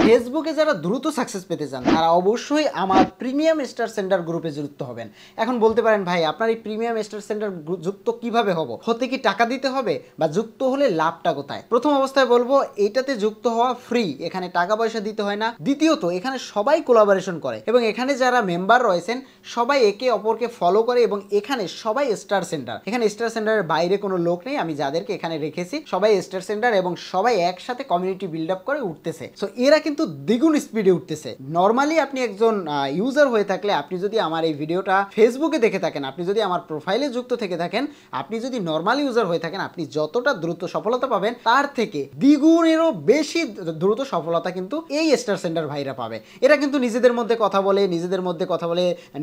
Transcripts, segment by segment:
ফেসবুকে যারা দ্রুত সাকসেস পেতে চান তারা অবশ্যই আমার প্রিমিয়াম স্টার সেন্টার গ্রুপে যুক্ত হবেন। এখন বলতে পারেন ভাই আপনার এই প্রিমিয়াম স্টার সেন্টার যুক্ত কিভাবে হব, হতে কি টাকা দিতে হবে বা যুক্ত হলে লাভটা কোথায়? প্রথম অবস্থায় বলবো এইটাতে যুক্ত হওয়া ফ্রি, এখানে টাকা পয়সা দিতে হয় না। দ্বিতীয়ত এখানে সবাই কোলাবোরেশন করে এবং এখানে যারা মেম্বার রয়েছেন সবাই একে অপরকে ফলো করে এবং এখানে সবাই স্টার সেন্টার। এখানে স্টার সেন্টারের বাইরে কোনো লোক নেই, আমি যাদেরকে এখানে রেখেছি সবাই স্টার সেন্টার এবং সবাই একসাথে কমিউনিটি বিল্ড আপ করে উঠতেছে। সো এরা কিন্তু দ্বিগুণ স্পিডে উঠতেছে। নর্মালি আপনি একজন ইউজার হয়ে থাকলে, আপনি যদি আমার এই ভিডিওটা ফেসবুকে দেখে থাকেন, আপনি যদি আমার প্রোফাইলে যুক্ত থেকে থাকেন, আপনি যদি নর্মাল ইউজার হয়ে থাকেন, আপনি যতটা দ্রুত সফলতা পাবেন তার থেকে দ্বিগুণেরও বেশি দ্রুত সফলতা কিন্তু এই স্টার সেন্টার ভাইরা পাবে। এরা কিন্তু নিজেদের মধ্যে কথা বলে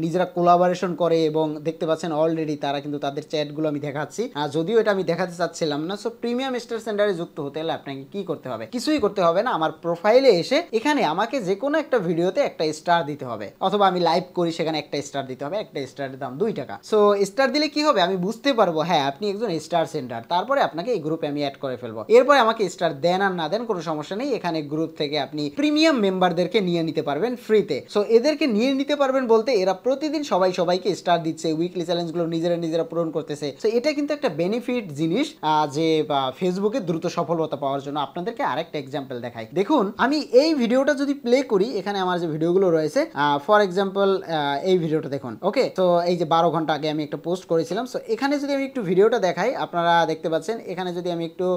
নিজেরা কোলাবোরেশন করে এবং দেখতে পাচ্ছেন অলরেডি তারা কিন্তু তাদের চ্যাটগুলো আমি দেখাচ্ছি, যদিও এটা আমি দেখাতে চাচ্ছিলাম না। সো প্রিমিয়াম স্টার সেন্টারে যুক্ত হতে হলে আপনাকে কি করতে হবে? কিছুই করতে হবে না, আমার প্রোফাইলে এসে এখানে আমাকে যে কোনো একটা ভিডিওতে একটা স্টার দিতে হবে, অথবা আমি লাইভ করি সেখানে একটা স্টার দিতে হবে। একটা স্টারের দাম 2 টাকা। সো স্টার দিলে কি হবে, আমি বুঝতে পারবো হ্যাঁ আপনি একজন স্টার সেন্টার, তারপরে আপনাকে এই গ্রুপে আমি অ্যাড করে ফেলবো। এরপরে আমাকে স্টার দেন আর না দেন কোনো সমস্যা নেই, এখানে গ্রুপ থেকে আপনি প্রিমিয়াম মেম্বারদেরকে নিয়ে নিতে পারবেন ফ্রিতে। সো এদেরকে নিয়ে নিতে পারবেন বলতে এরা প্রতিদিন সবাইকে স্টার দিচ্ছে, উইকলি চ্যালেঞ্জগুলো নিজেরা পূরণ করতেছে। সো এটা কিন্তু একটা বেনিফিট জিনিস, যে ফেসবুকে দ্রুত সফলতা পাওয়ার জন্য। আপনাদেরকে আরেকটা এক্সাম্পল দেখাই, দেখুন আমি এই ভিডিওটা যদি প্লে করি, এখানে আমার যে ভিডিওগুলো রয়েছে, ফর এক্সাম্পল এই ভিডিওটা দেখুন। ওকে, তো এই যে 12 ঘন্টা আগে আমি একটা পোস্ট করেছিলাম। সো এখানে যদি আমি একটু ভিডিওটা দেখাই, আপনারা দেখতে পাচ্ছেন এখানে যদি আমি একটু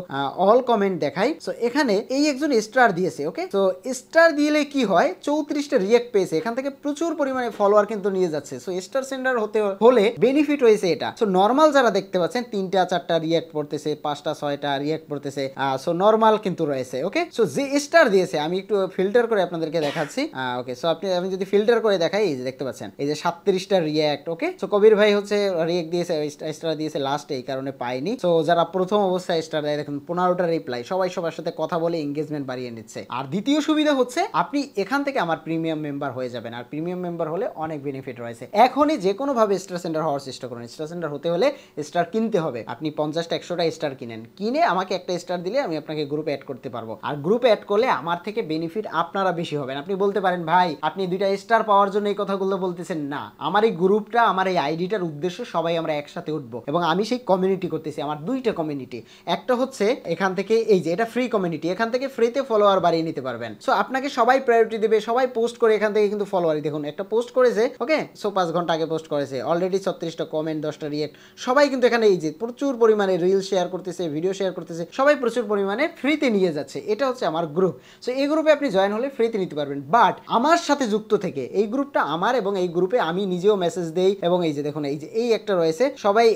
অল কমেন্ট দেখাই, সো এখানে এই একজন স্টার দিয়েছে। ওকে, তো স্টার দিলে কি হয়, 34টা রিয়েক্ট পেয়েছে, এখান থেকে প্রচুর পরিমাণে ফলোয়ার কিন্তু নিয়ে যাচ্ছে। সো স্টার সেন্টার হতে হলে বেনিফিট হয়েছে এটা। সো নর্মাল যারা দেখতে পাচ্ছেন 3টা 4টা রিয়েক্ট পড়তেছে, 5টা 6টা রিয়েক্ট পড়তেছে, সো নর্মাল কিন্তু রয়েছে। ওকে, সো যে স্টার দিয়েছে আমি একটু ফিল্টার করে আপনাদেরকে দেখাচ্ছি। ওকে, সো আমি যদি ফিল্টার করে দেখাই, এই যে দেখতে পাচ্ছেন এই যে 37টা রিয়েক্ট। ওকে, সো কবির ভাই হচ্ছে রিয়েক্ট দিয়েছে, স্টার দিয়েছে লাস্টে, এই কারণে পাইনি। সো যারা প্রথম অবস্থায় স্টার দেয় দেখুন 15টা রিপ্লাই, সবাই সবার সাথে কথা বলে এঙ্গেজমেন্ট বাড়িয়ে নিচ্ছে। আর দ্বিতীয় সুবিধা হচ্ছে আপনি এখান থেকে আমার প্রিমিয়াম মেম্বার হয়ে যাবেন, আর প্রিমিয়াম মেম্বার হলে অনেক বেনিফিট রয়েছে। এখনই যে কোনো ভাবে স্টার সেন্টার হওয়ার চেষ্টা করুন। স্টার সেন্টার হতে হলে স্টার কিনতে হবে, আপনি 50টা 100টা স্টার কিনে আমাকে একটা স্টার দিলে আমি আপনাকে গ্রুপে অ্যাড করতে পারবো। আর গ্রুপে অ্যাড করলে আমার থেকে বেনিফিট আপনারা বেশি হবেন। আপনি বলতে পারেন ভাই আপনি 2টা স্টার পাওয়ার জন্য এই কথাগুলো বলতেছেন, না, আমার এই গ্রুপটা, আমার এই আইডিটার উদ্দেশ্য সবাই আমরা একসাথে উঠবো এবং আমি সেই কমিউনিটি করতেছি। আমার 2টা কমিউনিটি, একটা হচ্ছে এখান থেকে এই যে এটা ফ্রি কমিউনিটি, এখান থেকে ফ্রিতে ফলোয়ার বাড়িয়ে নিতে পারবেন। সো আপনাকে সবাই প্রায়োরিটি দেবে, সবাই পোস্ট করে এখান থেকে কিন্তু ফলোয়ারই দেখুন একটা পোস্ট করেছে। ওকে, সো 5 ঘন্টা আগে পোস্ট করেছে, অলরেডি 36টা কমেন্ট, 10টা রিয়েক্ট, সবাই কিন্তু এখানে এই যে প্রচুর পরিমাণে রিল শেয়ার করতেছে, ভিডিও শেয়ার করতেছে, সবাই প্রচুর পরিমাণে ফ্রিতে নিয়ে যাচ্ছে। এটা হচ্ছে আমার গ্রুপ। সো এই গ্রুপে আপনি জয়েন হলে ফ্রিতে নিতে পারবেন, বাট আমার সাথে যুক্ত থেকে, এই গ্রুপটা আমার এবং এই গ্রুপে আমি নিজেও মেসেজ দেই এবং এই যে দেখুন এই যে এই একটা রয়েছে, সবাই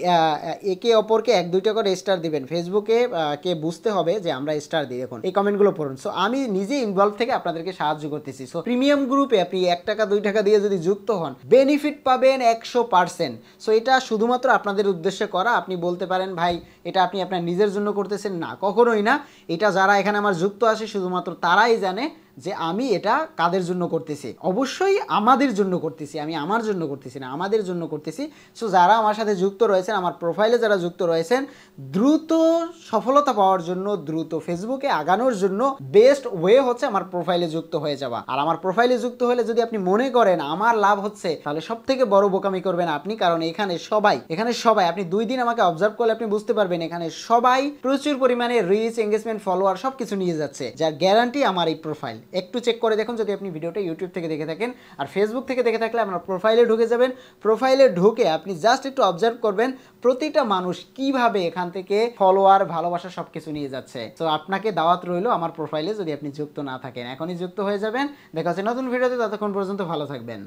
একে অপরকে 1-2টা করে স্টার দিবেন। ফেসবুকে কে বুঝতে হবে যে আমরা স্টার দিই, দেখুন এই কমেন্টগুলো পড়ুন। সো আমি নিজে ইনভলভ থেকে আপনাদেরকে সাহায্য করতেছি। সো প্রিমিয়াম গ্রুপে আপনি 1 টাকা 2 টাকা দিয়ে যদি যুক্ত হন, বেনিফিট পাবেন 100%। সো এটা শুধুমাত্র আপনাদের উদ্দেশ্যে করা। আপনি বলতে পারেন ভাই এটা আপনি আপনার নিজের জন্য করতেছেন, না, কখনোই না। এটা যারা এখানে আমার যুক্ত আছে শুধুমাত্র তারাই জানে যে আমি এটা কাদের জন্য করতেছি। অবশ্যই আমাদের জন্য করতেছি, আমি আমার জন্য করতেছি না, আমাদের জন্য করতেছি। সো যারা আমার সাথে যুক্ত রয়েছেন, আমার প্রোফাইলে যারা যুক্ত রয়েছেন, দ্রুত সফলতা পাওয়ার জন্য, দ্রুত ফেসবুকে আগানোর জন্য বেস্ট ওয়ে হচ্ছে আমার প্রোফাইলে যুক্ত হয়ে যাওয়া। আর আমার প্রোফাইলে যুক্ত হলে যদি আপনি মনে করেন আমার লাভ হচ্ছে, তাহলে সব থেকে বড় বোকামি করবেন আপনি, কারণ এখানে সবাই আপনি 2 দিন আমাকে অবজার্ভ করলে আপনি বুঝতে পারবেন এখানে সবাই প্রচুর পরিমাণে রিচ, এঙ্গেজমেন্ট, ফলোয়ার সবকিছু নিয়ে যাচ্ছে, যার গ্যারান্টি আমার এই প্রোফাইল। একটু চেক করে দেখুন যদি আপনি ভিডিওটা ইউটিউব থেকে দেখে থাকেন, আর ফেসবুক থেকে দেখে থাকলে আপনার প্রোফাইলে ঢুকে যাবেন। প্রোফাইলে ঢুকে আপনি জাস্ট একটু অবজার্ভ করবেন প্রতিটা মানুষ কিভাবে এখান থেকে ফলোয়ার, ভালোবাসা সবকিছু নিয়ে যাচ্ছে। তো আপনাকে দাওয়াত রইল আমার প্রোফাইলে, যদি আপনি যুক্ত না থাকেন এখনই যুক্ত হয়ে যাবেন। দেখা হচ্ছে নতুন ভিডিওতে, ততক্ষণ পর্যন্ত ভালো থাকবেন।